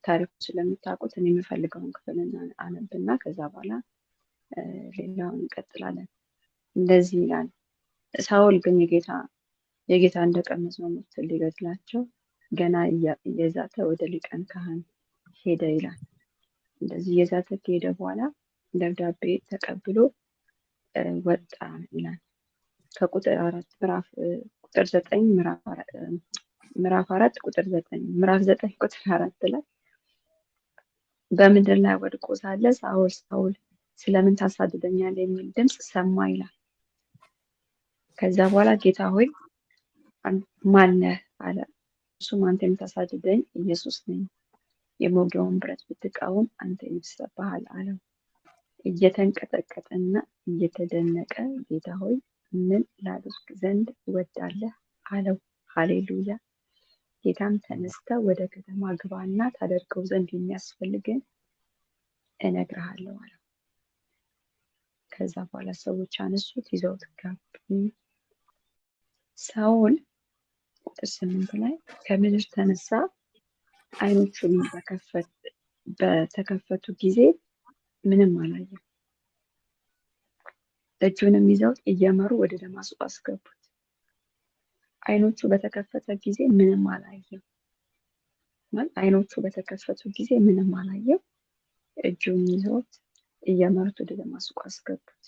ታሪኩ ስለምታውቁት እኔ የምፈልገውን ክፍል አነብና ከዛ በኋላ ሌላውን እንቀጥላለን። እንደዚህ ይላል። ሳኦል ግን የጌታን ደቀ መዛሙርት ሊገድላቸው ገና እየዛተ ወደ ሊቀ ካህን ሄደ ይላል። እንደዚህ እየዛተ ከሄደ በኋላ ደብዳቤ ተቀብሎ ወጣ ይላል። ከቁጥር 9 ምዕራፍ 4 ቁጥር 9 ምዕራፍ 9 ቁጥር 4 ላይ በምድር ላይ ወድቆ ሳለ ሳኦል ሳኦል ስለምን ታሳድደኛለህ የሚል ድምፅ ሰማ ይላል። ከዛ በኋላ ጌታ ሆይ ማን ነህ አለ። እሱም አንተ የምታሳድደኝ ኢየሱስ ነኝ፣ የመውጊያውን ብረት ብትቃወም አንተ ይብስብሃል አለው። እየተንቀጠቀጠና እየተደነቀ ጌታ ሆይ ምን ላድርግ ዘንድ ትወዳለህ አለው። ሃሌሉያ። ጌታም ተነስተህ ወደ ከተማ ግባና ታደርገው ዘንድ የሚያስፈልግን እነግርሃለሁ አለው። ከዛ በኋላ ሰዎች አነሱት፣ ይዘውት ገቡ። ሳኦል ቁጥር 8 ላይ ከምድር ተነሳ፣ ዓይኖቹን በተከፈቱ ጊዜ ምንም አላየም። እጁንም ይዘውት እየመሩ ወደ ደማስቆ አስገቡት። ዓይኖቹ በተከፈተ ጊዜ ምንም አላየም። ዓይኖቹ በተከፈቱ ጊዜ ምንም አላየም። እጁን ይዘውት እየመሩት ወደ ደማስቆ አስገቡት።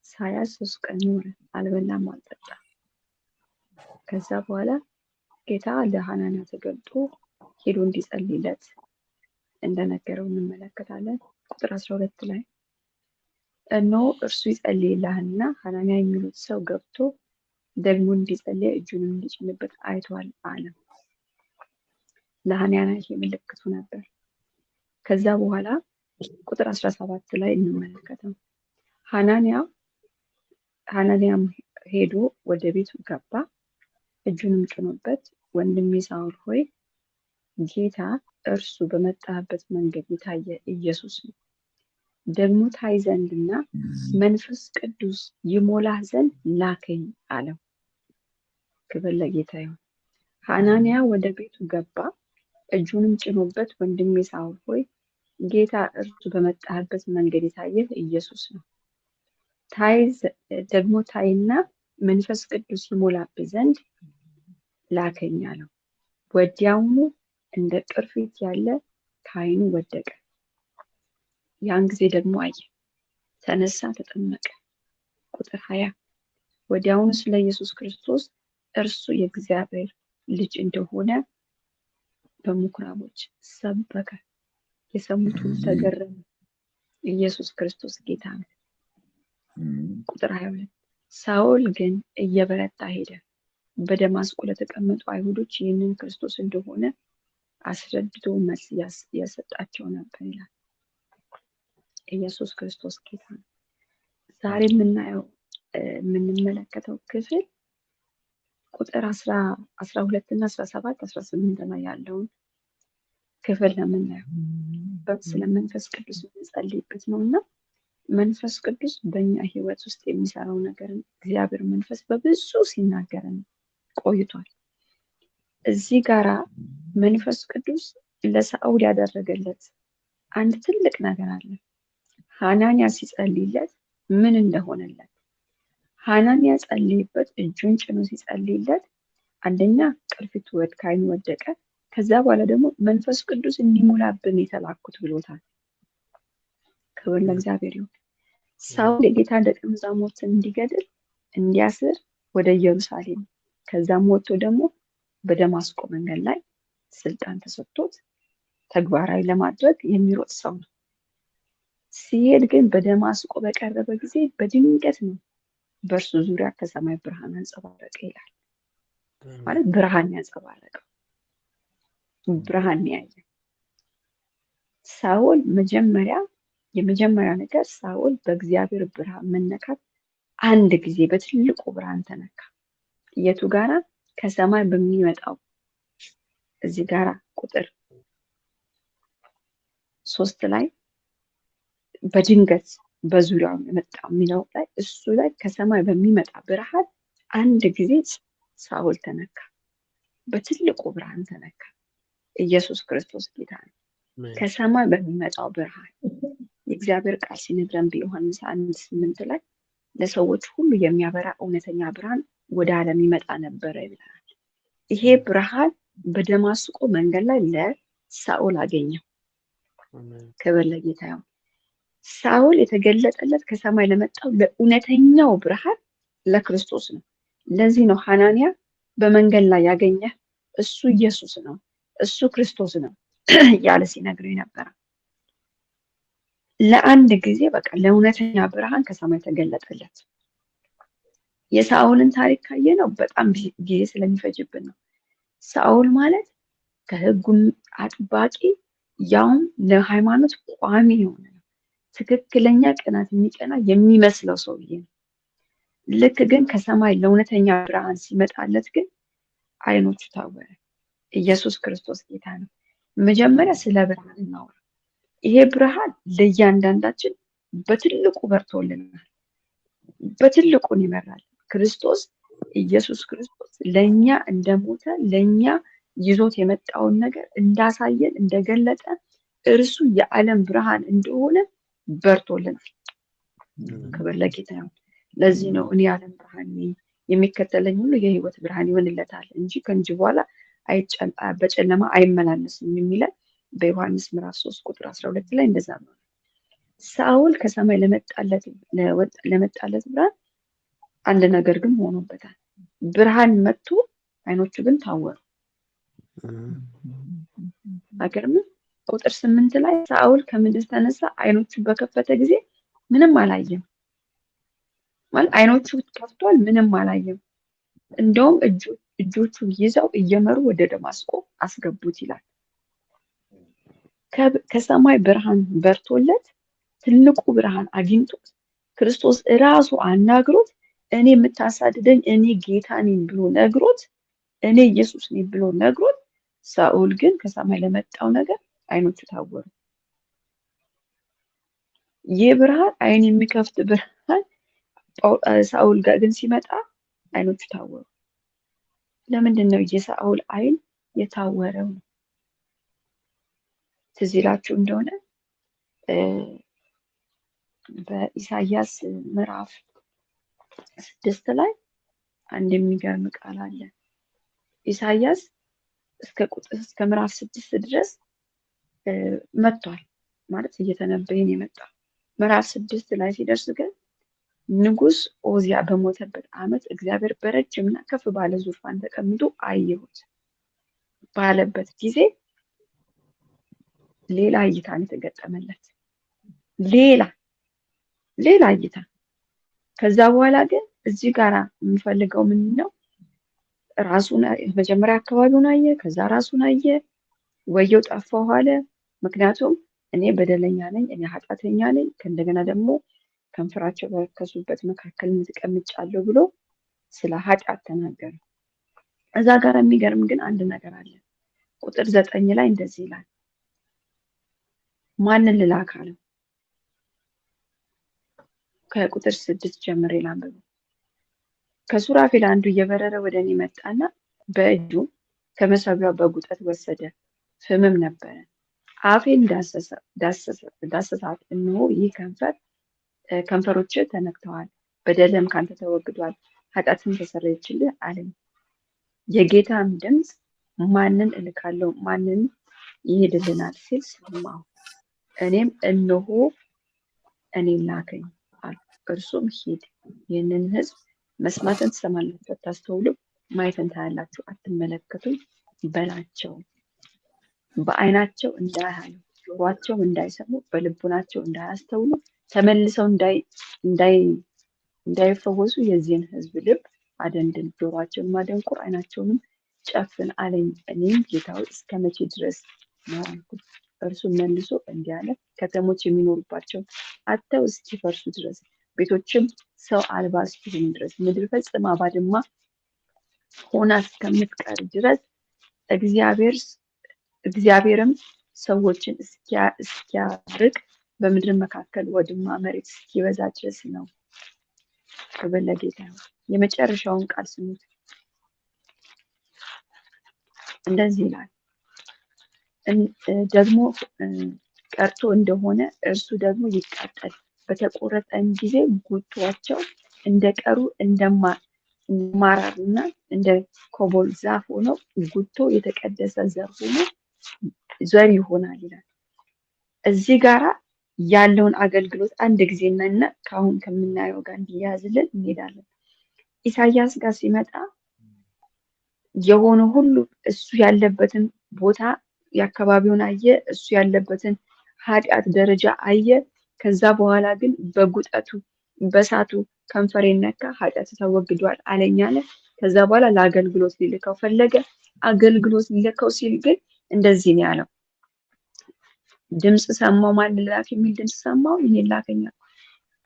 ሳያዝ 3 ቀን ኖረ፣ አልበላም አልጠጣም። ከዛ በኋላ ጌታ ለሐናንያ ተገልጦ ሄዶ እንዲጸልይለት እንደነገረው እንመለከታለን። ቁጥር 12 ላይ እነሆ እርሱ ይጸልይልሃልና ሐናንያ የሚሉት ሰው ገብቶ ደግሞ እንዲጸልይ እጁንም እንዲጭንበት አይቷል አለ። ለሐናንያ ይሄ ምልክቱ ነበር። ከዛ በኋላ ቁጥር 17 ላይ እንመለከተው። ሐናንያም ሄዶ ወደ ቤቱ ገባ፣ እጁንም ጭኖበት ወንድሜ ሳኦል ሆይ ጌታ እርሱ በመጣበት መንገድ የታየ ኢየሱስ ነው፣ ደግሞ ታይ ዘንድና መንፈስ ቅዱስ ይሞላህ ዘንድ ላከኝ አለው። ክብር ለጌታ ይሁን። ሐናንያ ወደ ቤቱ ገባ፣ እጁንም ጭኖበት ወንድሜ ሳኦል ሆይ ጌታ እርሱ በመጣበት መንገድ የታየ ኢየሱስ ነው፣ ደግሞ ታይና መንፈስ ቅዱስ ይሞላብህ ዘንድ ላከኝ አለው። ወዲያውኑ እንደ ቅርፊት ያለ ከዓይኑ ወደቀ። ያን ጊዜ ደግሞ አየ፣ ተነሳ፣ ተጠመቀ። ቁጥር 20 ወዲያውኑ ስለ ኢየሱስ ክርስቶስ እርሱ የእግዚአብሔር ልጅ እንደሆነ በምኩራቦች ሰበከ። የሰሙት ሁሉ ተገረሙ። ኢየሱስ ክርስቶስ ጌታ ነው። ቁጥር 22 ሳኦል ግን እየበረታ ሄደ፣ በደማስቆ ለተቀመጡ አይሁዶች ይህንን ክርስቶስ እንደሆነ አስረድቶ መልስ ያሰጣቸው ነበር ይላል። ኢየሱስ ክርስቶስ ጌታ ነው። ዛሬ የምንመለከተው ክፍል ቁጥር 12 እና 17 18 ላይ ያለውን ክፍል ነው የምናየው። ስለ መንፈስ ቅዱስ የምንጸልይበት ነው እና መንፈስ ቅዱስ በእኛ ሕይወት ውስጥ የሚሰራው ነገር እግዚአብሔር መንፈስ በብዙ ሲናገረን ቆይቷል። እዚህ ጋራ መንፈስ ቅዱስ ለሳኦል ያደረገለት አንድ ትልቅ ነገር አለ። ሐናንያ ሲጸልይለት ምን እንደሆነለት ሐናንያ ጸልይበት እጁን ጭኖ ሲጸልይለት አንደኛ ቅርፊቱ ከዓይኑ ወደቀ። ከዛ በኋላ ደግሞ መንፈስ ቅዱስ እንዲሞላብን የተላኩት ብሎታል። ክብር ለእግዚአብሔር ይሁን። ሳኦል የጌታ ደቀ መዛሙርትን እንዲገድል እንዲያስር ወደ ኢየሩሳሌም ከዛም ወጥቶ ደግሞ በደማስቆ መንገድ ላይ ስልጣን ተሰጥቶት ተግባራዊ ለማድረግ የሚሮጥ ሰው ነው። ሲሄድ ግን በደማስቆ በቀረበ ጊዜ በድንገት ነው በእርሱ ዙሪያ ከሰማይ ብርሃን አንጸባረቀ ይላል። ማለት ብርሃን ያንጸባረቀው ብርሃን ያየ ሳኦል የመጀመሪያ ነገር ሳኦል በእግዚአብሔር ብርሃን መነካት አንድ ጊዜ በትልቁ ብርሃን ተነካ። የቱ ጋራ? ከሰማይ በሚመጣው እዚህ ጋራ ቁጥር 3 ላይ በድንገት በዙሪያው የመጣ የሚለው ላይ እሱ ላይ ከሰማይ በሚመጣ ብርሃን አንድ ጊዜ ሳኦል ተነካ፣ በትልቁ ብርሃን ተነካ። ኢየሱስ ክርስቶስ ጌታ ነው። ከሰማይ በሚመጣው ብርሃን የእግዚአብሔር ቃል ሲነግረን በዮሐንስ 1:8 ላይ ለሰዎች ሁሉ የሚያበራ እውነተኛ ብርሃን ወደ ዓለም ይመጣ ነበረ ይላል። ይሄ ብርሃን በደማስቆ መንገድ ላይ ለሳኦል አገኘው። ክብር ለጌታ ይሁን። ሳኦል የተገለጠለት ከሰማይ ለመጣው ለእውነተኛው ብርሃን ለክርስቶስ ነው። ለዚህ ነው ሐናንያ በመንገድ ላይ ያገኘ እሱ ኢየሱስ ነው፣ እሱ ክርስቶስ ነው ያለ ሲነግረው ነበር። ለአንድ ጊዜ በቃ ለእውነተኛ ብርሃን ከሰማይ ተገለጠለት። የሳኦልን ታሪክ ካየነው በጣም ጊዜ ስለሚፈጅብን ነው። ሳኦል ማለት ከሕጉም አጥባቂ ያውም ለሃይማኖት ቋሚ የሆነ ነው። ትክክለኛ ቅናት የሚቀና የሚመስለው ሰውዬ ነው። ልክ ግን ከሰማይ ለእውነተኛ ብርሃን ሲመጣለት ግን አይኖቹ ታወረ። ኢየሱስ ክርስቶስ ጌታ ነው። መጀመሪያ ስለ ብርሃን እናውራ። ይሄ ብርሃን ለእያንዳንዳችን በትልቁ በርቶልናል። በትልቁን ይመራል። ክርስቶስ ኢየሱስ ክርስቶስ ለኛ እንደሞተ ለኛ ይዞት የመጣውን ነገር እንዳሳየን እንደገለጠ እርሱ የዓለም ብርሃን እንደሆነ በርቶልናል። ክብር ለጌታ ይሁን። ለዚህ ነው እኔ የዓለም ብርሃን ነኝ፣ የሚከተለኝ ሁሉ የህይወት ብርሃን ይሆንለታል እንጂ ከእንግዲህ በኋላ በጨለማ አይመላለስም የሚለን በዮሐንስ ምዕራፍ 3 ቁጥር 12 ላይ እንደዛ ነው። ሳኦል ከሰማይ ለመጣለት ብርሃን አንድ ነገር ግን ሆኖበታል። ብርሃን መጥቶ አይኖቹ ግን ታወሩ። አገርም ቁጥር 8 ላይ ሳኦል ከምድር ተነሳ፣ አይኖቹ በከፈተ ጊዜ ምንም አላየም። ማለት አይኖቹ ከፍቷል፣ ምንም አላየም። እንደውም እጆቹ ይዘው እየመሩ ወደ ደማስቆ አስገቡት ይላል። ከሰማይ ብርሃን በርቶለት ትልቁ ብርሃን አግኝቶት ክርስቶስ እራሱ አናግሮት እኔ የምታሳድደኝ እኔ ጌታ ነኝ ብሎ ነግሮት እኔ ኢየሱስ ነኝ ብሎ ነግሮት፣ ሳኦል ግን ከሰማይ ለመጣው ነገር አይኖቹ ታወሩ። ይህ ብርሃን አይን የሚከፍት ብርሃን ሳኦል ጋር ግን ሲመጣ አይኖቹ ታወሩ። ለምንድን ነው የሳኦል አይን የታወረው? ትዝ ይላችሁ እንደሆነ በኢሳያስ ምዕራፍ 6 ላይ አንድ የሚገርም ቃል አለ። ኢሳያስ እስከ ምዕራፍ 6 ድረስ መጥቷል ማለት እየተነበየን የመጣ ምዕራፍ 6 ላይ ሲደርስ ግን ንጉስ ኦዚያ በሞተበት ዓመት እግዚአብሔር በረጅምና ከፍ ባለ ዙፋን ተቀምጦ አየሁት ባለበት ጊዜ ሌላ እይታ ነው የተገጠመለት። ሌላ እይታ። ከዛ በኋላ ግን እዚህ ጋር የምፈልገው ምን ነው? ራሱን መጀመሪያ አካባቢውን አየ፣ ከዛ ራሱን አየ። ወየው ጠፋው አለ። ምክንያቱም እኔ በደለኛ ነኝ፣ እኔ ኃጢአተኛ ነኝ፣ ከእንደገና ደግሞ ከንፈራቸው በረከሱበት መካከል ተቀምጫለሁ ብሎ ስለ ኃጢአት ተናገረ። እዛ ጋር የሚገርም ግን አንድ ነገር አለ። ቁጥር 9 ላይ እንደዚህ ይላል፣ ማንን ልላክ አለው። ከቁጥር 6 ጀምሬ ላንብብ። ከሱራፌል አንዱ እየበረረ ወደ እኔ መጣና በእጁ ከመሰዊያው በጉጠት ወሰደ፣ ፍምም ነበረ። አፌን ዳሰሳት፣ እነሆ ይህ ከንፈሮች ተነክተዋል፣ በደልም ካንተ ተወግዷል፣ ኃጢአትም ተሰረየችልህ አለኝ። የጌታም ድምፅ ማንን እልካለሁ? ማንን ይሄድልናል? ሲል ሰማሁ። እኔም እነሆ እኔን ላከኝ አልኩ። እርሱም ሂድ፣ ይህንን ሕዝብ መስማትን ትሰማላችሁ፣ አታስተውሉም፣ ማየትን ታያላችሁ፣ አትመለከቱም በላቸው። በዓይናቸው እንዳያዩ፣ ጆሯቸው እንዳይሰሙ፣ በልቡናቸው እንዳያስተውሉ፣ ተመልሰው እንዳይፈወሱ የዚህን ሕዝብ ልብ አደንድን፣ ጆሯቸውን ማደንቁር፣ ዓይናቸውንም ጨፍን አለኝ። እኔም ጌታ ሆይ እስከ መቼ ድረስ ነው አልኩት። እርሱም መልሶ እንዲህ አለ፣ ከተሞች የሚኖሩባቸው አጥተው እስኪፈርሱ ድረስ፣ ቤቶችም ሰው አልባ እስኪሆኑ ድረስ፣ ምድር ፈጽማ ባድማ ሆና እስከምትቀር ድረስ፣ እግዚአብሔርም ሰዎችን እስኪያርቅ በምድር መካከል ወድማ መሬት እስኪበዛ ድረስ ነው። ክብር ለጌታ ነው። የመጨረሻውን ቃል ስሙት። እንደዚህ ይላል፣ ደግሞ ቀርቶ እንደሆነ እርሱ ደግሞ ይቃጠል። በተቆረጠም ጊዜ ጉቶአቸው እንደቀሩ እንደማራርና እንደ ኮቦል ዛፍ ሆኖ ጉቶ የተቀደሰ ዘር ይሆናል ይላል። እዚህ ጋራ ያለውን አገልግሎት አንድ ጊዜ እና ከአሁን ከምናየው ጋር እንዲያዝልን እንሄዳለን። ኢሳያስ ጋር ሲመጣ የሆነ ሁሉ እሱ ያለበትን ቦታ የአካባቢውን አየ፣ እሱ ያለበትን ኃጢአት ደረጃ አየ። ከዛ በኋላ ግን በጉጠቱ በሳቱ ከንፈሬን ነካ፣ ኃጢአቱ ተወግዷል አለኝ አለ። ከዛ በኋላ ለአገልግሎት ሊልከው ፈለገ። አገልግሎት ሊልከው ሲል ግን እንደዚህ ነው ያለው፣ ድምፅ ሰማው። ማን ላክ የሚል ድምፅ ሰማው፣ እኔን ላከኝ።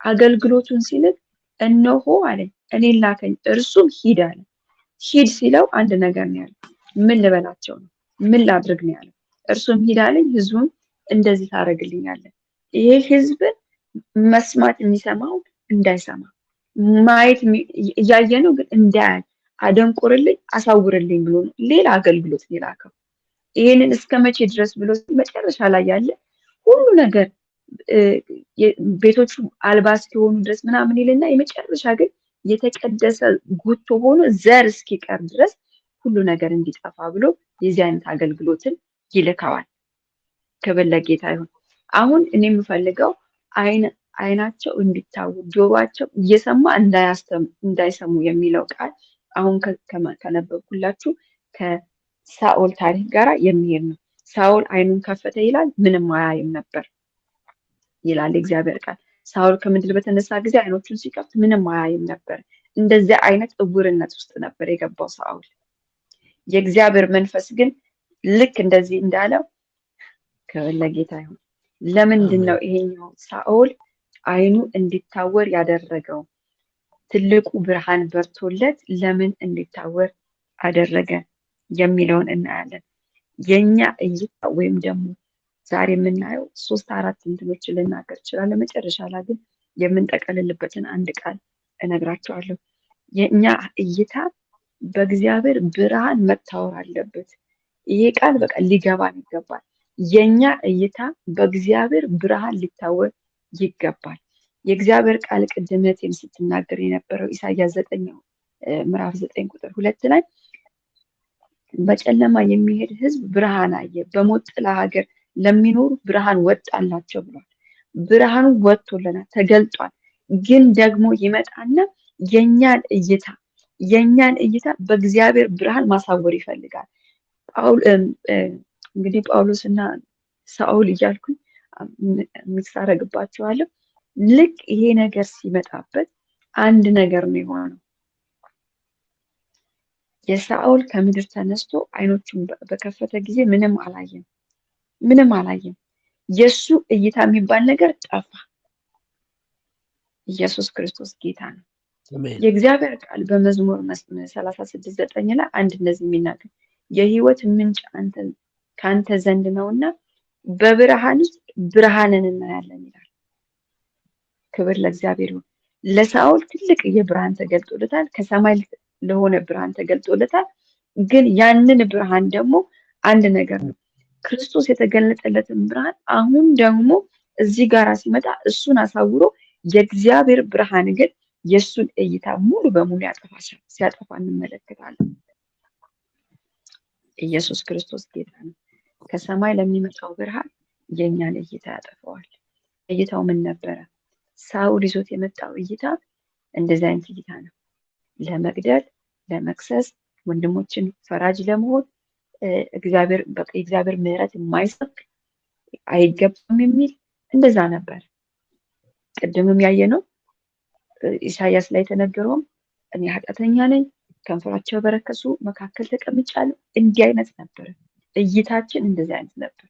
አገልግሎቱን ሲልክ እነሆ አለኝ እኔን ላከኝ፣ እርሱም ሂድ አለ። ሂድ ሲለው አንድ ነገር ነው ያለው። ምን ልበላቸው ነው? ምን ላድርግ ነው ያለው። እርሱም ሂድ አለኝ፣ ህዝቡም እንደዚህ ታደርግልኛለህ። ይሄ ህዝብ መስማት የሚሰማው እንዳይሰማ፣ ማየት እያየ ነው ግን እንዳያይ፣ አደንቁርልኝ፣ አሳውርልኝ ብሎ ነው ሌላ አገልግሎት ሊላከው። ይሄንን እስከ መቼ ድረስ ብሎ መጨረሻ ላይ ያለ ሁሉ ነገር ቤቶቹ አልባ እስኪሆኑ ድረስ ምናምን ይልና የመጨረሻ ግን የተቀደሰ ጉቶ ሆኖ ዘር እስኪቀር ድረስ ሁሉ ነገር እንዲጠፋ ብሎ የዚህ አይነት አገልግሎትን ይልከዋል። ክብር ለጌታ ይሁን። አሁን እኔ የምፈልገው አይናቸው እንዲታወር ጆሮአቸው እየሰማ እንዳይሰሙ የሚለው ቃል አሁን ከነበብኩላችሁ ከሳኦል ታሪክ ጋር የሚሄድ ነው። ሳኦል አይኑን ከፈተ ይላል፣ ምንም አያይም ነበር ይላል እግዚአብሔር ቃል። ሳኦል ከምድር በተነሳ ጊዜ አይኖቹን ሲከፍት ምንም አያይም ነበር። እንደዚህ አይነት እውርነት ውስጥ ነበር የገባው ሳኦል። የእግዚአብሔር መንፈስ ግን ልክ እንደዚህ እንዳለው ክብር ለጌታ ይሁን። ለምንድን ነው ይሄኛው ሳኦል አይኑ እንዲታወር ያደረገው? ትልቁ ብርሃን በርቶለት ለምን እንዲታወር አደረገ የሚለውን እናያለን። የኛ እይታ ወይም ደግሞ ዛሬ የምናየው 3-4 እንትኖችን ልናገር ይችላል። መጨረሻ ላይ ግን የምንጠቀልልበትን አንድ ቃል እነግራቸዋለሁ። የኛ እይታ በእግዚአብሔር ብርሃን መታወር አለበት። ይሄ ቃል በቃ ሊገባን ይገባል። የኛ እይታ በእግዚአብሔር ብርሃን ሊታወር ይገባል። የእግዚአብሔር ቃል ቅድመቴም ስትናገር የነበረው ኢሳያስ 9 ምዕራፍ 9 ቁጥር 2 ላይ በጨለማ የሚሄድ ሕዝብ ብርሃን አየ፣ በሞት ጥላ ሀገር ለሚኖሩ ብርሃን ወጣላቸው ብሏል። ብርሃኑ ወጥቶልናል፣ ተገልጧል። ግን ደግሞ ይመጣና የኛን እይታ በእግዚአብሔር ብርሃን ማሳወር ይፈልጋል። እንግዲህ ጳውሎስ እና ሳኦል እያልኩኝ ሚክስ አደርግባቸዋለሁ። ልክ ይሄ ነገር ሲመጣበት አንድ ነገር ነው የሆነው። የሳኦል ከምድር ተነስቶ አይኖቹን በከፈተ ጊዜ ምንም አላየም። የሱ እይታ የሚባል ነገር ጠፋ። ኢየሱስ ክርስቶስ ጌታ ነው። የእግዚአብሔር ቃል በመዝሙር 36:9 ላይ አንድ እንደዚህ የሚናገር የህይወት ምንጭ ከአንተ ዘንድ ነውና በብርሃን ውስጥ ብርሃንን እናያለን ይላል። ክብር ለእግዚአብሔር ይሁን። ለሳኦል ትልቅ የብርሃን ተገልጦለታል፣ ከሰማይ ለሆነ ብርሃን ተገልጦለታል። ግን ያንን ብርሃን ደግሞ አንድ ነገር ነው፣ ክርስቶስ የተገለጠለትን ብርሃን አሁን ደግሞ እዚህ ጋር ሲመጣ እሱን አሳውሮ የእግዚአብሔር ብርሃን ግን የእሱን እይታ ሙሉ በሙሉ ሲያጠፋ እንመለከታለን። ኢየሱስ ክርስቶስ ጌታ ነው። ከሰማይ ለሚመጣው ብርሃን የእኛን እይታ ያጠፋዋል። እይታው ምን ነበረ? ሳኦል ይዞት የመጣው እይታ እንደዚህ አይነት እይታ ነው። ለመግደል፣ ለመክሰስ፣ ወንድሞችን ፈራጅ ለመሆን እግዚአብሔር ምሕረት የማይሰጥ አይገባም የሚል እንደዛ ነበር። ቅድምም ያየነው ኢሳያስ ላይ የተነገረውም እኔ ኃጢአተኛ ነኝ፣ ከንፈራቸው በረከሱ መካከል ተቀምጫለሁ። እንዲህ አይነት ነበር እይታችን፣ እንደዚህ አይነት ነበር።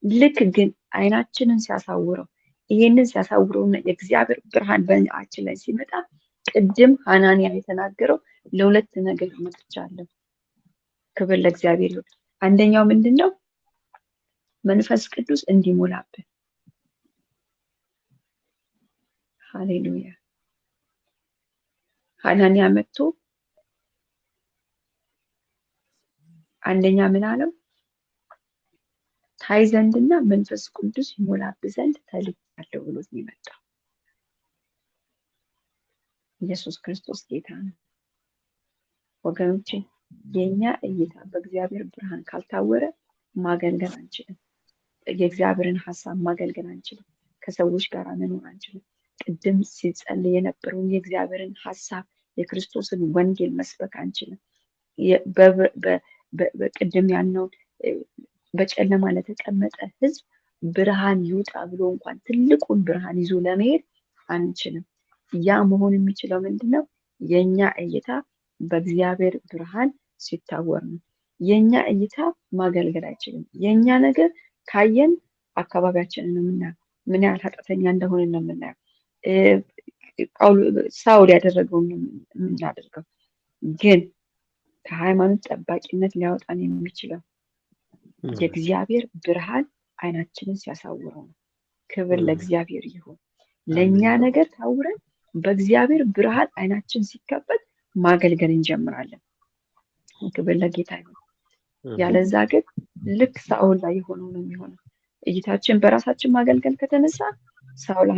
ልክ ግን አይናችንን ሲያሳውረው ይሄንን ሲያሳውረውና የእግዚአብሔር ብርሃን በአይናችን ላይ ሲመጣ ቅድም ሐናንያ የተናገረው ለሁለት ነገር መጥቻለሁ። ክብር ለእግዚአብሔር ይሁን። አንደኛው ምንድነው? መንፈስ ቅዱስ እንዲሞላብን። ሃሌሉያ። ሐናንያ መጥቶ አንደኛ ምን አለው? ታይ ዘንድና መንፈስ ቅዱስ ይሞላብህ ዘንድ ተልኬአለሁ ብሎት ነው የመጣው። ኢየሱስ ክርስቶስ ጌታ ነው። ወገኖቼ የኛ እይታ በእግዚአብሔር ብርሃን ካልታወረ ማገልገል አንችልም። የእግዚአብሔርን ሐሳብ ማገልገል አንችልም። ከሰዎች ጋር መኖር አንችልም። ቅድም ሲጸልይ የነበረውን የእግዚአብሔርን ሐሳብ የክርስቶስን ወንጌል መስበክ አንችልም። በቅድም ያልነውን በጨለማ ለተቀመጠ ሕዝብ ብርሃን ይውጣ ብሎ እንኳን ትልቁን ብርሃን ይዞ ለመሄድ አንችልም። ያ መሆን የሚችለው ምንድነው? የኛ እይታ በእግዚአብሔር ብርሃን ሲታወር ነው። የኛ እይታ ማገልገል አይችልም። የኛ ነገር ካየን አካባቢያችንን ነው የምናየው። ምን ያህል ኃጢአተኛ እንደሆነ ነው የምናየው። ሳውል ያደረገውን ነው የምናደርገው። ግን ከሃይማኖት ጠባቂነት ሊያወጣን የሚችለው የእግዚአብሔር ብርሃን አይናችንን ሲያሳውረው ነው። ክብር ለእግዚአብሔር ይሁን። ለእኛ ነገር ታውረን በእግዚአብሔር ብርሃን አይናችን ሲከፈት ማገልገል እንጀምራለን። ክብር ለጌታ ይሁን። ያለዛ ግን ልክ ሳኦል ላይ የሆነው ነው የሚሆነው። እይታችን በራሳችን ማገልገል ከተነሳ ሳኦል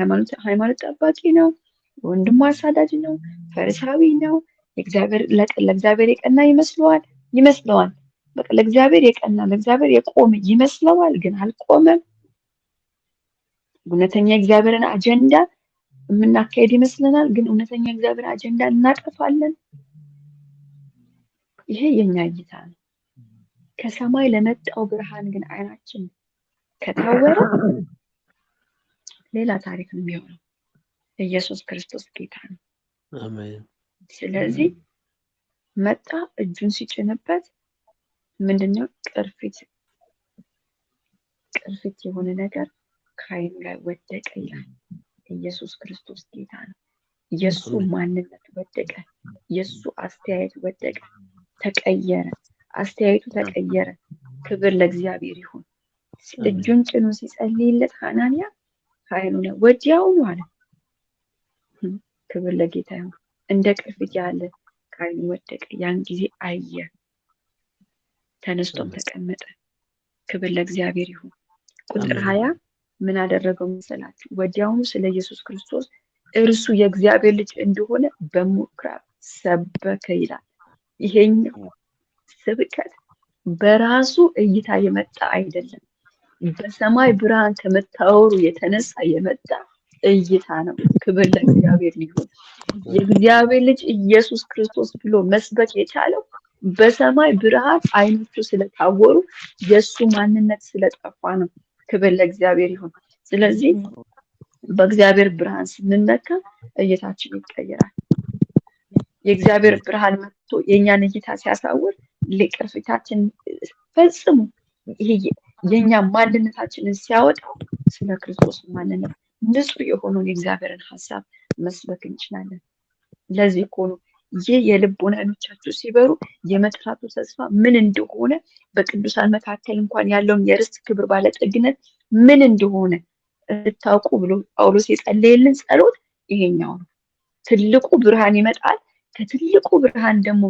ሃይማኖት ጠባቂ ነው፣ ወንድሙ አሳዳጅ ነው፣ ፈሪሳዊ ነው፣ ለእግዚአብሔር የቀና ይመስለዋል። በቃ ለእግዚአብሔር የቀና ለእግዚአብሔር የቆመ ይመስለዋል፣ ግን አልቆመም። እውነተኛ የእግዚአብሔርን አጀንዳ የምናካሄድ ይመስለናል፣ ግን እውነተኛ የእግዚአብሔር አጀንዳ እናጠፋለን። ይሄ የኛ እይታ ነው። ከሰማይ ለመጣው ብርሃን ግን አይናችን ከታወረ ሌላ ታሪክ ነው የሚሆነው። ኢየሱስ ክርስቶስ ጌታ ነው። አሜን። ስለዚህ መጣ፣ እጁን ሲጭንበት ምንድነው? ቅርፊት የሆነ ነገር ከዓይኑ ላይ ወደቀ ይላል። ኢየሱስ ክርስቶስ ጌታ ነው። የሱ ማንነት ወደቀ፣ የሱ አስተያየት ወደቀ፣ ተቀየረ፣ አስተያየቱ ተቀየረ። ክብር ለእግዚአብሔር ይሁን። እጁን ጭኖ ሲጸልይለት ሐናንያ ከዓይኑ ላይ ወዲያውኑ አለ። ክብር ለጌታ ይሁን። እንደ ቅርፊት ያለ ከዓይኑ ወደቀ። ያን ጊዜ አየ፣ ተነስቶም ተቀመጠ። ክብር ለእግዚአብሔር ይሁን። ቁጥር 20 ምን አደረገው መሰላችሁ? ወዲያውኑ ስለ ኢየሱስ ክርስቶስ እርሱ የእግዚአብሔር ልጅ እንደሆነ በምኩራብ ሰበከ ይላል። ይሄኛው ስብከት በራሱ እይታ የመጣ አይደለም። በሰማይ ብርሃን ከመታወሩ የተነሳ የመጣ እይታ ነው። ክብር ለእግዚአብሔር ይሁን። የእግዚአብሔር ልጅ ኢየሱስ ክርስቶስ ብሎ መስበክ የቻለው በሰማይ ብርሃን አይኖቹ ስለታወሩ የሱ ማንነት ስለጠፋ ነው። ክብር ለእግዚአብሔር ይሁን። ስለዚህ በእግዚአብሔር ብርሃን ስንነካ እይታችን ይቀየራል። የእግዚአብሔር ብርሃን መጥቶ የኛን እይታ ሲያሳውር ቅርፊታችን ፈጽሞ ይሄ የኛ ማንነታችንን ሲያወጣው ስለ ክርስቶስ ማንነት ንጹህ የሆነውን የእግዚአብሔርን ሐሳብ መስበክ እንችላለን። ለዚህ እኮ ነው ይህ የልቦና ዓይኖቻችሁ ሲበሩ የመጥራቱ ተስፋ ምን እንደሆነ በቅዱሳን መካከል እንኳን ያለውን የርስት ክብር ባለጠግነት ምን እንደሆነ እንድታውቁ ብሎ ጳውሎስ የጸለየልን ጸሎት ይሄኛው ነው። ትልቁ ብርሃን ይመጣል። ከትልቁ ብርሃን ደግሞ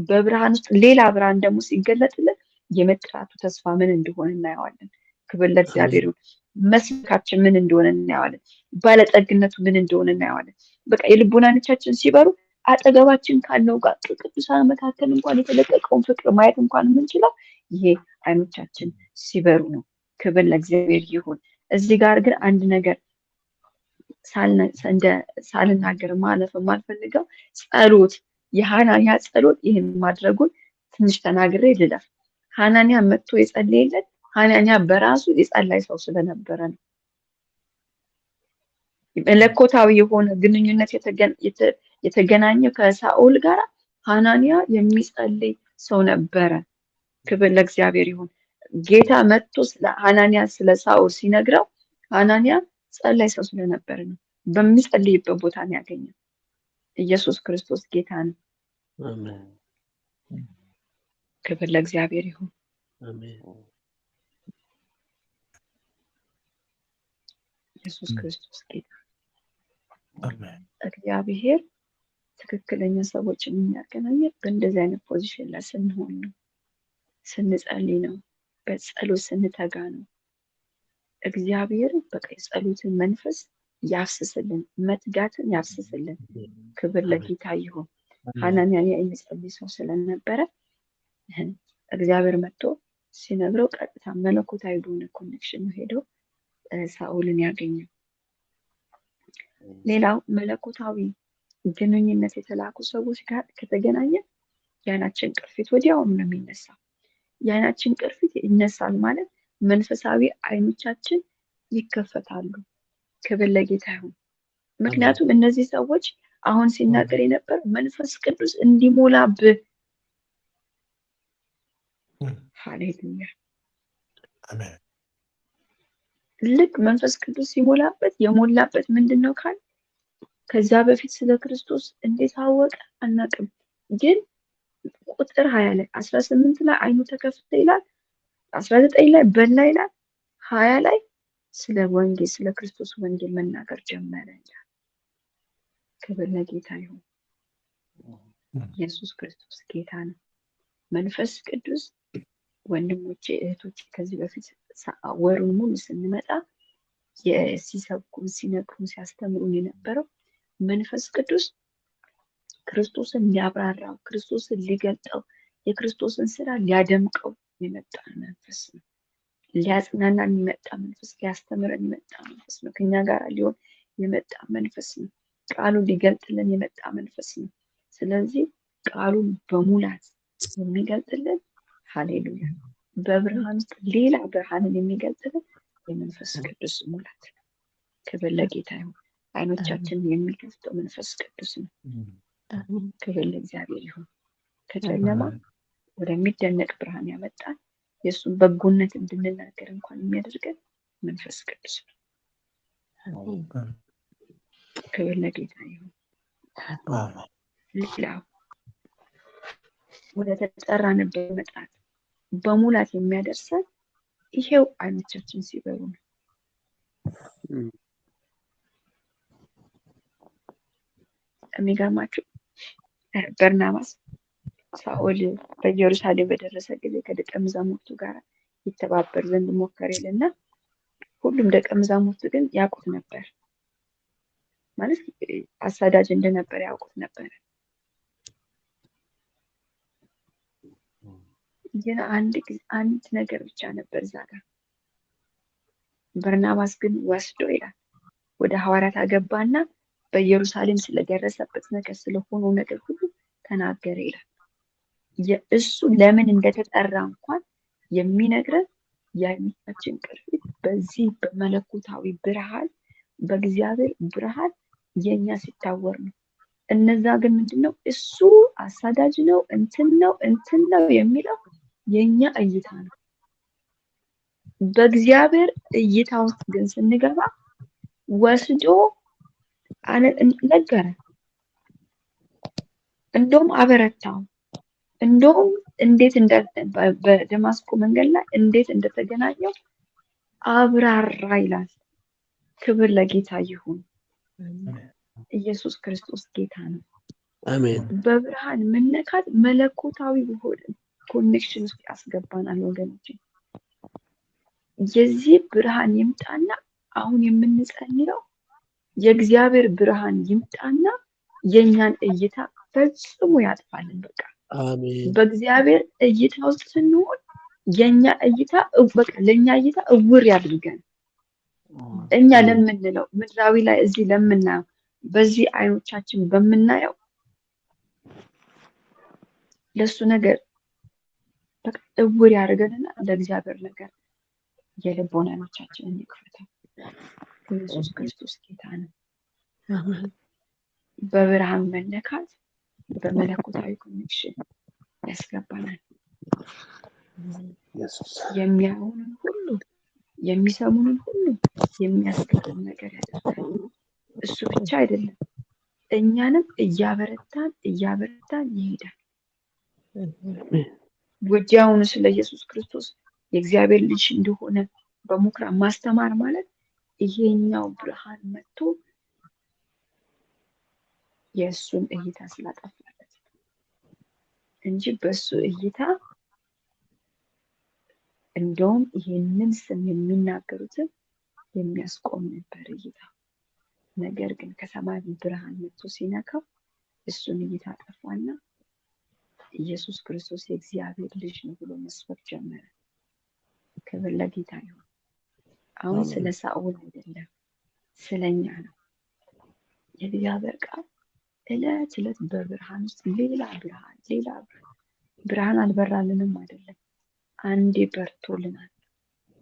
በብርሃን ውስጥ ሌላ ብርሃን ደግሞ ሲገለጥልን የመጥራቱ ተስፋ ምን እንደሆነ እናየዋለን። ክብር ለእግዚአብሔር ይሁን። መስካችን ምን እንደሆነ እናየዋለን። ባለጠግነቱ ምን እንደሆነ እናየዋለን። በቃ የልቦና ዓይኖቻችን ሲበሩ አጠገባችን ካለው ጋር ቅዱሳን መካከል እንኳን የተለቀቀውን ፍቅር ማየት እንኳን የምንችለው ይሄ ዓይኖቻችን ሲበሩ ነው። ክብር ለእግዚአብሔር ይሁን። እዚህ ጋር ግን አንድ ነገር ሳልናገር ማለፍ የማልፈልገው ጸሎት፣ የሐናንያ ጸሎት ይህን ማድረጉን ትንሽ ተናግሬ ልለፍ። ሐናንያ መጥቶ የጸለየለት ሐናንያ በራሱ የጸላይ ሰው ስለነበረ ነው። መለኮታዊ የሆነ ግንኙነት የተገናኘው ከሳኦል ጋር ሐናንያ የሚጸልይ ሰው ነበረ። ክብር ለእግዚአብሔር ይሁን። ጌታ መጥቶ ስለ ሐናንያ ስለ ሳኦል ሲነግረው ሐናንያ ጸላይ ሰው ስለነበረ ነው። በሚጸልይበት ቦታ ነው ያገኘው። ኢየሱስ ክርስቶስ ጌታ ነው። አሜን። ክብር ለእግዚአብሔር ይሁን። አሜን። ኢየሱስ ክርስቶስ ጌታ። አሜን። እግዚአብሔር ትክክለኛ ሰዎችን የሚያገናኘን በእንደዚህ አይነት ፖዚሽን ላይ ስንሆን ነው፣ ስንጸልይ ነው፣ በጸሎት ስንተጋ ነው። እግዚአብሔር በቃ የጸሎትን መንፈስ ያፍስስልን፣ መትጋትን ያፍስስልን። ክብር ለጌታ ይሁን። ሐናንያ የሚጸልይ ሰው ስለነበረ እግዚአብሔር መጥቶ ሲነግረው ቀጥታ መለኮታዊ በሆነ ኮኔክሽን ነው ሄደው ሳኦልን ያገኘው። ሌላው መለኮታዊ ግንኙነት የተላኩ ሰዎች ጋር ከተገናኘ የዓይናችን ቅርፊት ወዲያውኑ ነው የሚነሳው። የዓይናችን ቅርፊት ይነሳል ማለት መንፈሳዊ አይኖቻችን ይከፈታሉ። ክብር ለጌታ ይሁን። ምክንያቱም እነዚህ ሰዎች አሁን ሲናገር የነበረው መንፈስ ቅዱስ እንዲሞላብህ። ሃሌሉያ። ልክ መንፈስ ቅዱስ ሲሞላበት የሞላበት ምንድን ነው ካል ከዛ በፊት ስለ ክርስቶስ እንዴት አወቀ አናውቅም፣ ግን ቁጥር 20 ላይ 18 ላይ አይኑ ተከፍተ ይላል፣ 19 ላይ በላ ይላል፣ 20 ላይ ስለ ወንጌል ስለ ክርስቶስ ወንጌል መናገር ጀመረ ይላል። ክብር ለጌታ ይሁን። ኢየሱስ ክርስቶስ ጌታ ነው። መንፈስ ቅዱስ ወንድሞቼ እህቶቼ፣ ከዚህ በፊት ወሩን ሙሉ ስንመጣ ሲሰብኩን ሲነግሩን ሲያስተምሩን የነበረው መንፈስ ቅዱስ ክርስቶስን ሊያብራራው ክርስቶስን ሊገልጠው የክርስቶስን ስራ ሊያደምቀው የመጣ መንፈስ ነው። ሊያጽናናን የመጣ መንፈስ፣ ሊያስተምረን የመጣ መንፈስ ነው። ከኛ ጋር ሊሆን የመጣ መንፈስ ነው። ቃሉን ሊገልጥልን የመጣ መንፈስ ነው። ስለዚህ ቃሉን በሙላት የሚገልጥልን ሃሌሉያ፣ በብርሃን ውስጥ ሌላ ብርሃንን የሚገልጥልን የመንፈስ ቅዱስ ሙላት። ክብር ለጌታ ይሁን። አይኖቻችንን የሚከፍተው መንፈስ ቅዱስ ነው። ክብር ለእግዚአብሔር ይሁን። ከጨለማ ወደሚደነቅ ብርሃን ያመጣል። የእሱን በጎነት እንድንናገር እንኳን የሚያደርገን መንፈስ ቅዱስ ነው። ክብር ለጌታ ይሁን። ሌላው ወደ ተጠራንበት መጥራት በሙላት የሚያደርሰን ይሄው አይኖቻችን ሲበሩ ነው። የሚገርማችሁ በርናባስ ሳኦል በኢየሩሳሌም በደረሰ ጊዜ ከደቀ መዛሙርቱ ጋር ይተባበር ዘንድ ሞከረ ይልና ሁሉም ደቀ መዛሙርቱ ግን ያውቁት ነበር፣ ማለት አሳዳጅ እንደነበር ያውቁት ነበር። ግን አንድ ነገር ብቻ ነበር እዛ ጋር። በርናባስ ግን ወስዶ ይላል ወደ ሐዋርያት አገባና በኢየሩሳሌም ስለደረሰበት ነገር ስለሆነው ነገር ሁሉ ተናገረ ይላል። የእሱ ለምን እንደተጠራ እንኳን የሚነግረን የአይኖቻችን ቅርፊት በዚህ በመለኮታዊ ብርሃን በእግዚአብሔር ብርሃን የኛ ሲታወር ነው። እነዛ ግን ምንድነው እሱ አሳዳጅ ነው እንትን ነው የሚለው የኛ እይታ ነው። በእግዚአብሔር እይታ ውስጥ ግን ስንገባ ወስዶ ነገረ፣ እንደውም አበረታው፣ እንደውም እንዴት በደማስቆ መንገድ ላይ እንዴት እንደተገናኘው አብራራ ይላል። ክብር ለጌታ ይሁን። ኢየሱስ ክርስቶስ ጌታ ነው። አሜን። በብርሃን መነካት መለኮታዊ በሆነ ኮኔክሽን ውስጥ ያስገባናል ወገኖች። የዚህ ብርሃን ይምጣና አሁን የምንጸልየው የእግዚአብሔር ብርሃን ይምጣና የኛን እይታ ፈጽሞ ያጥፋልን። በቃ አሜን። በእግዚአብሔር እይታ ውስጥ ስንሆን የኛ እይታ በቃ ለኛ እይታ እውር ያድርገን። እኛ ለምንለው ምድራዊ ላይ እዚህ ለምናየው በዚህ አይኖቻችን በምናየው ለሱ ነገር በቃ እውር ያድርገንና ለእግዚአብሔር ነገር የልቦና አይኖቻችንን ይክፈታል። ኢየሱስ ክርስቶስ ጌታ ነው። በብርሃን መነካት በመለኮታዊ ኮኔክሽን ያስገባናል። የሚያዩንን ሁሉ የሚሰሙንን ሁሉ የሚያስገርም ነገር ያደርጋል። እሱ ብቻ አይደለም፣ እኛንም እያበረታን ይሄዳል። ወዲያውኑ ስለ ኢየሱስ ክርስቶስ የእግዚአብሔር ልጅ እንደሆነ በምኩራብ ማስተማር ማለት ይሄኛው ብርሃን መጥቶ የእሱን እይታ ስላጠፋለት እንጂ በሱ እይታ እንደውም ይሄንን ስም የሚናገሩትን የሚያስቆም ነበር እይታ። ነገር ግን ከሰማይ ብርሃን መጥቶ ሲነካው እሱን እይታ ጠፋና ኢየሱስ ክርስቶስ የእግዚአብሔር ልጅ ነው ብሎ መስበክ ጀመረ። ክብር ለጌታ ይሁን። አሁን ስለ ሳኦል አይደለም፣ ስለኛ ነው። የእግዚአብሔር ቃል እለት እለት በብርሃን ውስጥ ሌላ ብርሃን አልበራልንም አይደለም፣ አንዴ በርቶልናል።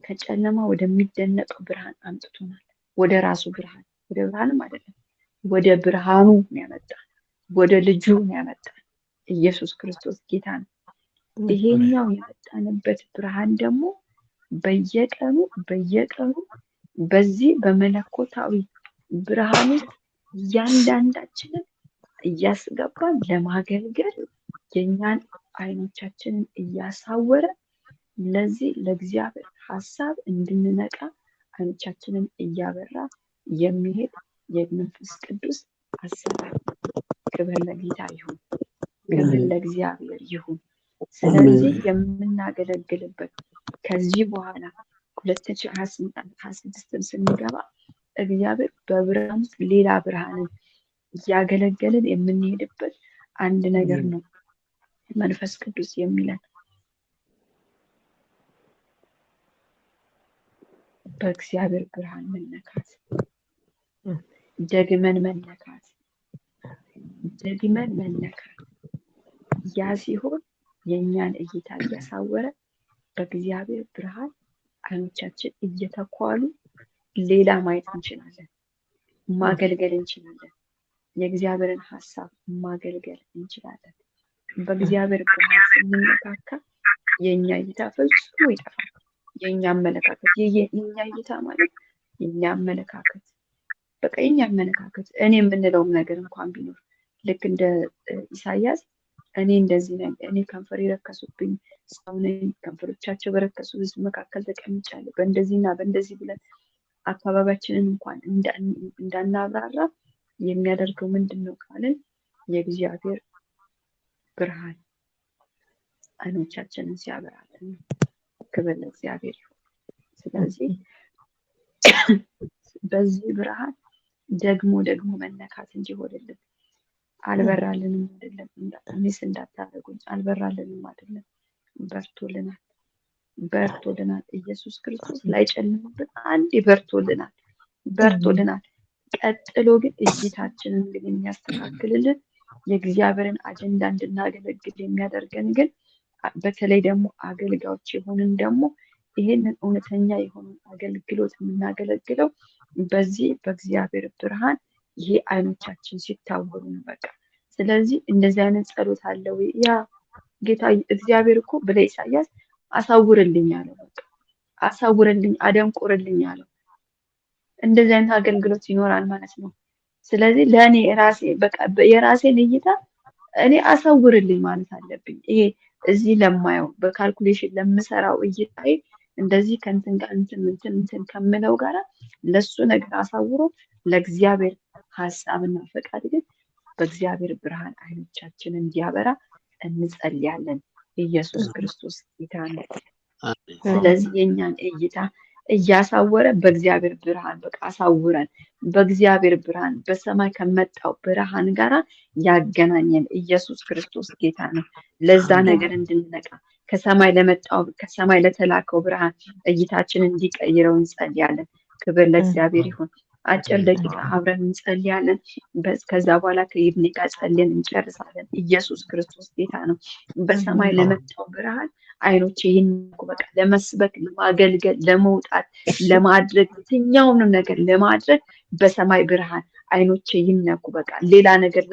ከጨለማ ወደሚደነቀው ብርሃን አምጥቶናል። ወደ ራሱ ብርሃን፣ ወደ ብርሃንም አይደለም፣ ወደ ብርሃኑ ነው ያመጣን፣ ወደ ልጁ ነው ያመጣን። ኢየሱስ ክርስቶስ ጌታ ነው። ይሄኛው የመጣንበት ብርሃን ደግሞ በየቀኑ በዚህ በመለኮታዊ ብርሃን ውስጥ እያንዳንዳችንን እያስገባን ለማገልገል የኛን አይኖቻችንን እያሳወረ ለዚህ ለእግዚአብሔር ሐሳብ እንድንነቃ አይኖቻችንን እያበራ የሚሄድ የመንፈስ ቅዱስ አሰራር። ክብር ለጌታ ይሁን፣ ክብር ለእግዚአብሔር ይሁን። ስለዚህ የምናገለግልበት ከዚህ በኋላ 2026 ስንገባ እግዚአብሔር በብርሃን ውስጥ ሌላ ብርሃንን እያገለገልን የምንሄድበት አንድ ነገር ነው። መንፈስ ቅዱስ የሚለን በእግዚአብሔር ብርሃን መነካት፣ ደግመን መነካት። ያ ሲሆን የእኛን እይታ እያሳወረ በእግዚአብሔር ብርሃን አይኖቻችን እየተኳሉ ሌላ ማየት እንችላለን፣ ማገልገል እንችላለን። የእግዚአብሔርን ሐሳብ ማገልገል እንችላለን። በእግዚአብሔር ብርሃን ስንነካካ የእኛ እይታ ፈጽሞ ይጠፋል። የእኛ አመለካከት የእኛ እይታ ማለት የእኛ አመለካከት በቃ የእኛ አመለካከት እኔ የምንለውም ነገር እንኳን ቢኖር ልክ እንደ ኢሳያስ እኔ እንደዚህ ነኝ፣ እኔ ከንፈር የረከሱብኝ ሰው ነኝ፣ ከንፈሮቻቸው በረከሱ ሕዝብ መካከል ተቀምጫለሁ፣ በእንደዚህና በእንደዚህ ብለን አካባቢያችንን እንኳን እንዳናብራራ የሚያደርገው ምንድን ነው ካልን የእግዚአብሔር ብርሃን አይኖቻችንን ሲያበራልን ነው። ክብር ለእግዚአብሔር ይሁን። ስለዚህ በዚህ ብርሃን ደግሞ መነካት እንዲሆንልን አልበራልንም አይደለም፣ ሚስ እንዳታደርጉኝ፣ አልበራልንም አይደለም፣ በርቶልናል። ኢየሱስ ክርስቶስ ላይጨልምብን አንዴ በርቶልናል። ቀጥሎ ግን እይታችንን ግን የሚያስተካክልልን የእግዚአብሔርን አጀንዳ እንድናገለግል የሚያደርገን ግን በተለይ ደግሞ አገልጋዮች የሆንን ደግሞ ይሄንን እውነተኛ የሆነ አገልግሎት የምናገለግለው በዚህ በእግዚአብሔር ብርሃን ይሄ አይኖቻችን ሲታወሩ ነው። በቃ ስለዚህ እንደዚህ አይነት ጸሎት አለ ወይ? ያ ጌታ እግዚአብሔር እኮ ብለ ኢሳያስ አሳውርልኝ አለው። በቃ አሳውርልኝ፣ አደንቆርልኝ አለው። እንደዚህ አይነት አገልግሎት ይኖራል ማለት ነው። ስለዚህ ለእኔ ራሴ በቃ የራሴን እይታ እኔ አሳውርልኝ ማለት አለብኝ። ይሄ እዚህ ለማየው በካልኩሌሽን ለምሰራው እይታዬ እንደዚህ ከእንትን ጋር እንትን ከምለው ጋራ ለሱ ነገር አሳውሮ ለእግዚአብሔር ሐሳብና ፈቃድ ግን በእግዚአብሔር ብርሃን አይኖቻችንን እንዲያበራ እንጸልያለን። ኢየሱስ ክርስቶስ ጌታ ነው። ስለዚህ የኛን እይታ እያሳወረ በእግዚአብሔር ብርሃን በቃ አሳውረን በእግዚአብሔር ብርሃን በሰማይ ከመጣው ብርሃን ጋራ ያገናኘን ኢየሱስ ክርስቶስ ጌታ ነው። ለዛ ነገር እንድንነቃ ከሰማይ ለተላከው ብርሃን እይታችንን እንዲቀይረው እንጸልያለን። ክብር ለእግዚአብሔር ይሁን። አጭር ደቂቃ አብረን እንጸልያለን። ከዛ በኋላ ከይብኔ ጋር ጸልየን እንጨርሳለን። ኢየሱስ ክርስቶስ ጌታ ነው። በሰማይ ለመጣው ብርሃን አይኖቼ ይነኩ። በቃ ለመስበክ፣ ለማገልገል፣ ለመውጣት፣ ለማድረግ የትኛውንም ነገር ለማድረግ በሰማይ ብርሃን አይኖቼ ይነኩ። በቃ ሌላ ነገር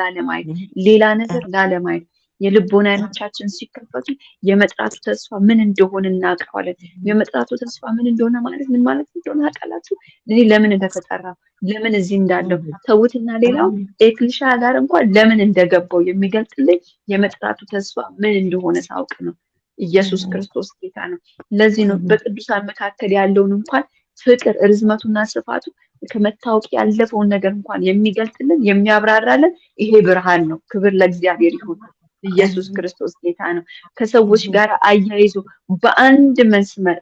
ላለማየት የልቦና አይኖቻችን ሲከፈቱ የመጥራቱ ተስፋ ምን እንደሆነ እናውቀዋለን። የመጥራቱ ተስፋ ምን እንደሆነ ማለት ምን ማለት እንደሆነ ታውቃላችሁ? እኔ ለምን እንደተጠራ ለምን እዚህ እንዳለው ተውትና ሌላው ኤክልሻ ጋር እንኳን ለምን እንደገባው የሚገልጥልኝ የመጥራቱ ተስፋ ምን እንደሆነ ሳውቅ ነው። ኢየሱስ ክርስቶስ ጌታ ነው። ለዚህ ነው በቅዱሳን መካከል ያለውን እንኳን ፍቅር ርዝመቱና ስፋቱ ከመታወቅ ያለፈውን ነገር እንኳን የሚገልጥልን የሚያብራራልን ይሄ ብርሃን ነው። ክብር ለእግዚአብሔር ይሁን። ኢየሱስ ክርስቶስ ጌታ ነው። ከሰዎች ጋር አያይዞ በአንድ መስመር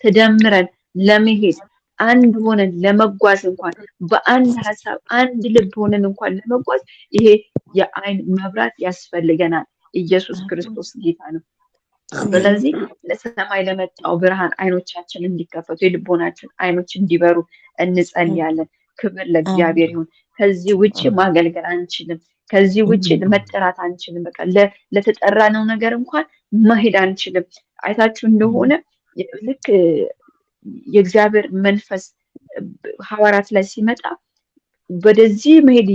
ተደምረን ለመሄድ አንድ ሆነን ለመጓዝ እንኳን በአንድ ሀሳብ አንድ ልብ ሆነን እንኳን ለመጓዝ ይሄ የአይን መብራት ያስፈልገናል። ኢየሱስ ክርስቶስ ጌታ ነው። ስለዚህ ለሰማይ ለመጣው ብርሃን አይኖቻችን እንዲከፈቱ የልቦናችን አይኖች እንዲበሩ እንጸልያለን። ክብር ለእግዚአብሔር ይሁን። ከዚህ ውጪ ማገልገል አንችልም። ከዚህ ውጪ መጠራት አንችልም። በቃ ለተጠራነው ነገር እንኳን መሄድ አንችልም። አይታችሁ እንደሆነ ልክ የእግዚአብሔር መንፈስ ሐዋርያት ላይ ሲመጣ ወደዚህ መሄድ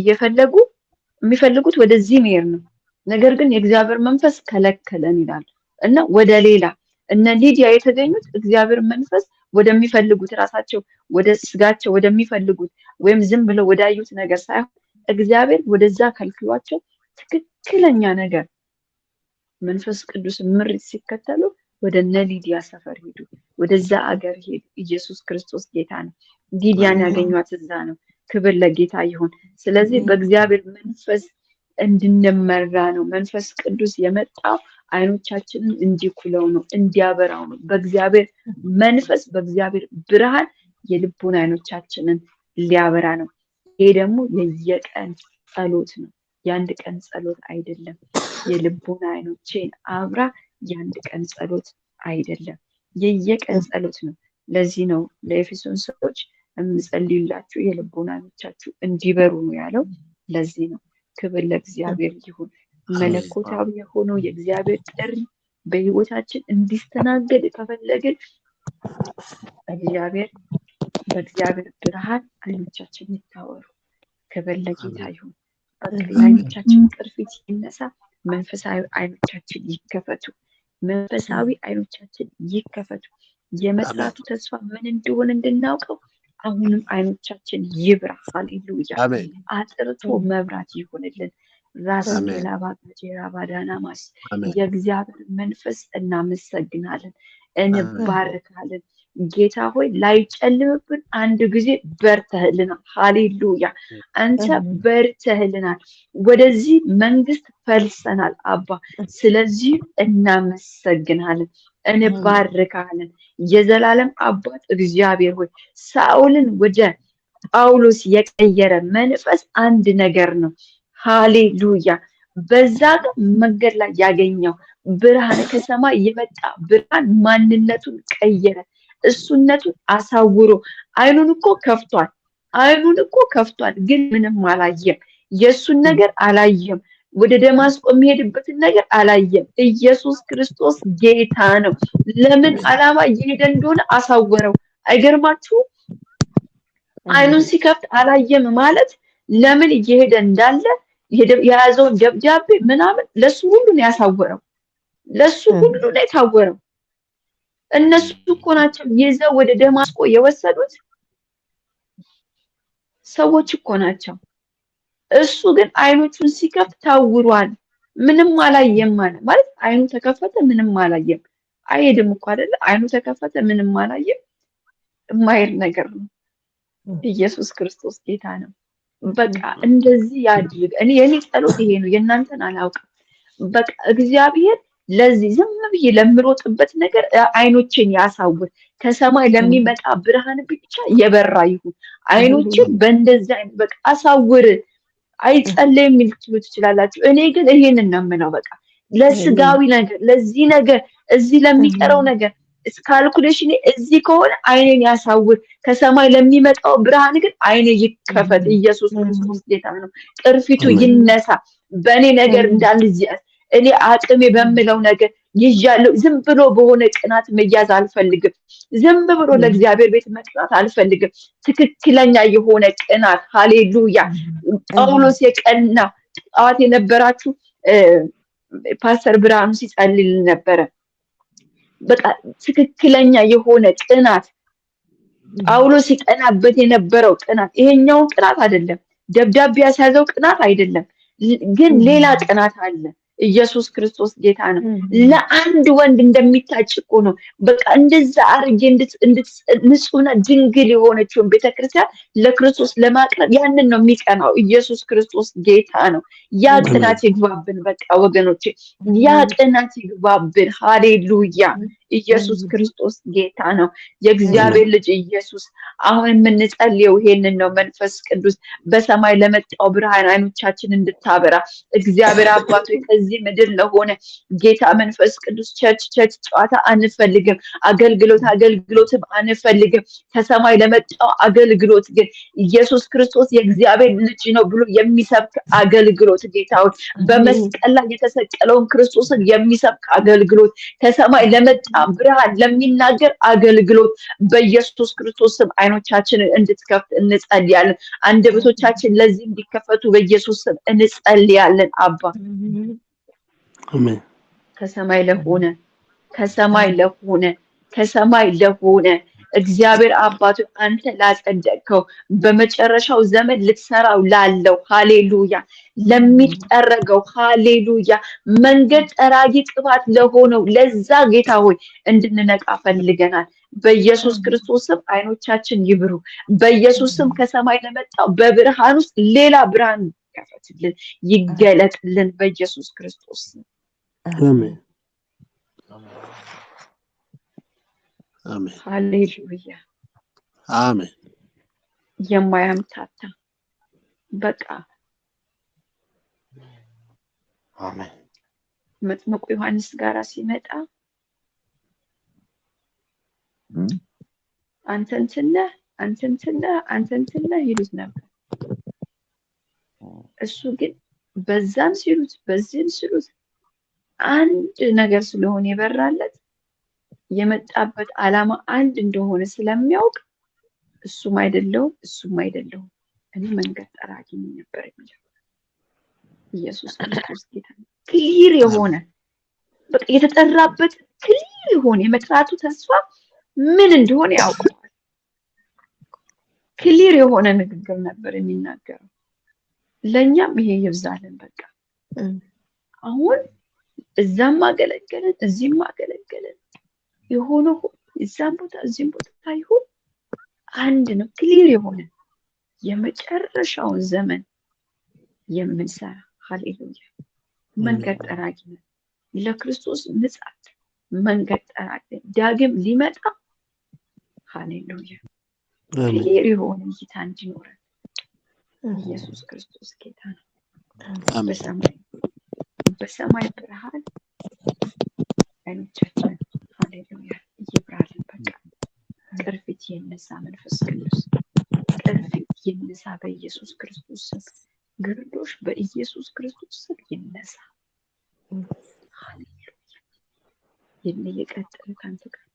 የሚፈልጉት ወደዚህ መሄድ ነው። ነገር ግን የእግዚአብሔር መንፈስ ከለከለን ይላል እና ወደ ሌላ እነ ሊዲያ የተገኙት እግዚአብሔር መንፈስ ወደሚፈልጉት ራሳቸው ወደ ስጋቸው ወደሚፈልጉት ወይም ዝም ብለው ወዳዩት ነገር ሳይሆን እግዚአብሔር ወደዛ ከልክሏቸው ትክክለኛ ነገር መንፈስ ቅዱስ ምሪት ሲከተሉ ወደ እነ ሊዲያ ሰፈር ሄዱ፣ ወደዛ አገር ሄዱ። ኢየሱስ ክርስቶስ ጌታ ነው። ሊዲያን ያገኟት እዛ ነው። ክብር ለጌታ ይሁን። ስለዚህ በእግዚአብሔር መንፈስ እንድንመራ ነው መንፈስ ቅዱስ የመጣው። አይኖቻችንን እንዲኩለው ነው፣ እንዲያበራው ነው። በእግዚአብሔር መንፈስ በእግዚአብሔር ብርሃን የልቡን አይኖቻችንን ሊያበራ ነው። ይሄ ደግሞ የየቀን ጸሎት ነው፣ የአንድ ቀን ጸሎት አይደለም። የልቡን አይኖቼን አብራ የአንድ ቀን ጸሎት አይደለም፣ የየቀን ጸሎት ነው። ለዚህ ነው ለኤፌሶን ሰዎች የምጸልዩላችሁ የልቡን አይኖቻችሁ እንዲበሩ ነው ያለው። ለዚህ ነው። ክብር ለእግዚአብሔር ይሁን። መለኮታዊ የሆነው የእግዚአብሔር ጥሪ በህይወታችን እንዲስተናገድ ከፈለግን በእግዚአብሔር ብርሃን አይኖቻችን ይታወሩ። ክብር ለጌታ ይሁን። የአይኖቻችን ቅርፊት ይነሳ፣ መንፈሳዊ አይኖቻችን ይከፈቱ። መንፈሳዊ አይኖቻችን ይከፈቱ። የመጥራቱ ተስፋ ምን እንደሆነ እንድናውቀው አሁንም አይኖቻችን ይብራ። ሃሌሉያ! አጥርቶ መብራት ይሆንልን። ራስ ላባ ጀራ ባዳናማስ የእግዚአብሔር መንፈስ እናመሰግናለን፣ እንባርካለን። ጌታ ሆይ ላይጨልምብን አንድ ጊዜ በርተህልናል። ሃሌሉያ! አንተ በርተህልናል። ወደዚህ መንግስት ፈልሰናል አባ። ስለዚህ እናመሰግናለን፣ እንባርካለን። የዘላለም አባት እግዚአብሔር ሆይ ሳኦልን ወደ ጳውሎስ የቀየረ መንፈስ አንድ ነገር ነው። ሃሌሉያ! በዛ መንገድ ላይ ያገኘው ብርሃን ከሰማይ የመጣ ብርሃን ማንነቱን ቀየረ፣ እሱነቱን አሳውሮ። አይኑን እኮ ከፍቷል፣ ግን ምንም አላየም። የእሱን ነገር አላየም። ወደ ደማስቆ የሚሄድበትን ነገር አላየም። ኢየሱስ ክርስቶስ ጌታ ነው። ለምን ዓላማ እየሄደ እንደሆነ አሳወረው። አይገርማችሁም? አይኑን ሲከፍት አላየም ማለት ለምን እየሄደ እንዳለ የያዘውን ደብዳቤ ምናምን ለሱ ሁሉ ነው ያሳወረው። የታወረው እነሱ እኮ ናቸው ይዘው ወደ ደማስቆ የወሰዱት ሰዎች እኮ ናቸው። እሱ ግን አይኖቹን ሲከፍት ታውሯል። ምንም አላየም ማለት አይኑ ተከፈተ፣ ምንም አላየም። አይሄድም እኮ አይደለ? አይኑ ተከፈተ፣ ምንም አላየም። የማይል ነገር ነው። ኢየሱስ ክርስቶስ ጌታ ነው። በቃ እንደዚህ ያድርግ። የኔ ጸሎት ይሄ ነው፣ የእናንተን አላውቅም። በቃ እግዚአብሔር ለዚህ ዝም ብዬ ለምሮጥበት ነገር አይኖችን ያሳውር። ከሰማይ ለሚመጣ ብርሃን ብቻ የበራ ይሁን። አይኖችን በእንደዚህ አይነት በቃ አሳውር። አይጸለይም ልትሉ ትችላላችሁ። እኔ ግን ይሄንን ነው የምለው። በቃ ለስጋዊ ነገር፣ ለዚህ ነገር፣ እዚህ ለሚቀረው ነገር ካልኩሌሽን እዚህ ከሆነ አይኔን ያሳውር። ከሰማይ ለሚመጣው ብርሃን ግን አይኔ ይከፈት። ኢየሱስ ክርስቶስ ጌታ ነው። ቅርፊቱ ይነሳ በእኔ ነገር እንዳልዚያ እኔ አቅሜ በምለው ነገር ይያለው። ዝም ብሎ በሆነ ቅናት መያዝ አልፈልግም። ዝም ብሎ ለእግዚአብሔር ቤት መቅናት አልፈልግም። ትክክለኛ የሆነ ቅናት። ሃሌሉያ! ጳውሎስ የቀና ጠዋት የነበራችሁ ፓስተር ብርሃኑ ሲጸልል ነበረ። በቃ ትክክለኛ የሆነ ቅናት ጳውሎስ ሲቀናበት የነበረው ቅናት ይሄኛውን ቅናት አይደለም። ደብዳቤ ያስያዘው ቅናት አይደለም፣ ግን ሌላ ቅናት አለ። ኢየሱስ ክርስቶስ ጌታ ነው። ለአንድ ወንድ እንደሚታጭ እኮ ነው። በቃ እንደዛ አርጌ ንጹህና ድንግል የሆነችውን ቤተክርስቲያን ለክርስቶስ ለማቅረብ ያንን ነው የሚቀናው። ኢየሱስ ክርስቶስ ጌታ ነው። ያ ቅናት ይግባብን። በቃ ወገኖቼ ያ ቅናት ይግባብን። ሃሌሉያ! ኢየሱስ ክርስቶስ ጌታ ነው። የእግዚአብሔር ልጅ ኢየሱስ አሁን የምንጸልየው ይሄንን ነው። መንፈስ ቅዱስ በሰማይ ለመጣው ብርሃን አይኖቻችን እንድታበራ እግዚአብሔር አባቶ ከዚህ ምድር ለሆነ ጌታ መንፈስ ቅዱስ ቸርች ጨዋታ አንፈልግም። አገልግሎትም አንፈልግም። ከሰማይ ለመጣው አገልግሎት ግን ኢየሱስ ክርስቶስ የእግዚአብሔር ልጅ ነው ብሎ የሚሰብክ አገልግሎት ጌታው በመስቀል ላይ የተሰቀለውን ክርስቶስን የሚሰብክ አገልግሎት ከሰማይ ለመጣ ብርሃን ለሚናገር አገልግሎት በኢየሱስ ክርስቶስ ስም አይኖቻችንን እንድትከፍት እንጸልያለን። አንደበቶቻችን ለዚህ እንዲከፈቱ በኢየሱስ ስም እንጸልያለን። አባ አሜን። ከሰማይ ለሆነ እግዚአብሔር አባቱ አንተ ላጸደቅከው በመጨረሻው ዘመን ልትሰራው ላለው ሃሌሉያ ለሚጠረገው ሃሌሉያ መንገድ ጠራጊ ቅባት ለሆነው ለዛ ጌታ ሆይ እንድንነቃ ፈልገናል። በኢየሱስ ክርስቶስ ስም አይኖቻችን ይብሩ። በኢየሱስ ስም ከሰማይ ለመጣው በብርሃን ውስጥ ሌላ ብርሃን ይከፈትልን፣ ይገለጥልን በኢየሱስ ክርስቶስ ስም አሜን። አሜን። ሃሌሉያ አሜን። የማያምታታ በቃ አሜን። መጥምቁ ዮሐንስ ጋራ ሲመጣ አንተንትነ ይሉት ነበር። እሱ ግን በዛም ሲሉት በዚህም ሲሉት አንድ ነገር ስለሆነ የበራለት የመጣበት ዓላማ አንድ እንደሆነ ስለሚያውቅ እሱም አይደለሁም እኔ መንገድ ጠራጊ ነበር የሚለው ኢየሱስ ክርስቶስ ጌታ ነው። ክሊር የሆነ በቃ የተጠራበት ክሊር የሆነ የመጥራቱ ተስፋ ምን እንደሆነ ያውቀዋል። ክሊር የሆነ ንግግር ነበር የሚናገረው። ለኛም ይሄ ይብዛልን። በቃ አሁን እዛም አገለገለን እዚህም አገለገለን የሆነ እዛም ቦታ እዚህም ቦታ ይሁን አንድ ነው። ክሊር የሆነ የመጨረሻውን ዘመን የምንሰራ ሃሌሉያ መንገድ ጠራጊ ነው። ለክርስቶስ ምጽአት መንገድ ጠራጊ ዳግም ሊመጣ ሃሌሉያ ክሊር የሆነ እይታ እንዲኖረን ኢየሱስ ክርስቶስ ጌታ ነው። በሰማይ ብርሃን አይኖቻችን ሃሌሉያ ይብራልን። በቃ ቅርፊት ይነሳ፣ መንፈስ ቅዱስ ቅርፊት ይነሳ በኢየሱስ ክርስቶስ ስም። ግርዶሽ በኢየሱስ ክርስቶስ ስም ይነሳ። ሃሌሉያ የቀጠለ ካንተ ጋር